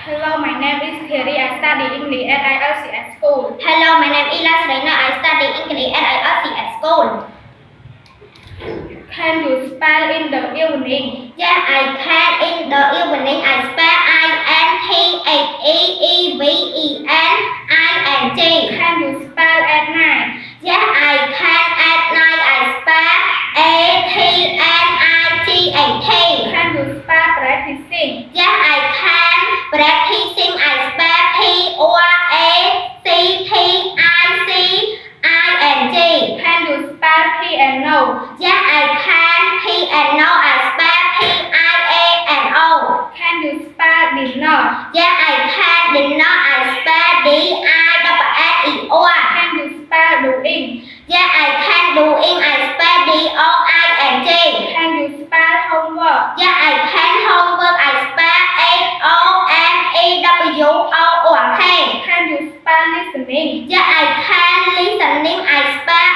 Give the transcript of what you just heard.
Hello, my name is Thierry. I study English at ILC at school. Hello, my name is Lasrina. I study English at ILC at school. Can you spell in the evening? Yeah, I can. In the evening, I spell INTHEVENING. Can you spell at night? Yeah, I can. At night, I spell ATNIGAT. Can you spell practicing? Yeah, I can. Practicing, I spell PRACTICING. Can you spell piano? Yeah, I can. Piano, I spell PIANO. Can you spell dinner? Yeah, I can. Dinner, I spell DINNER. Can you spell doing? Yeah, I can. Doing, I spell DOING. Can you spell homework? Yeah, I can. Homework, I spell HOMEWORK. Can you spell listening? Yeah, I can. Listening, I spell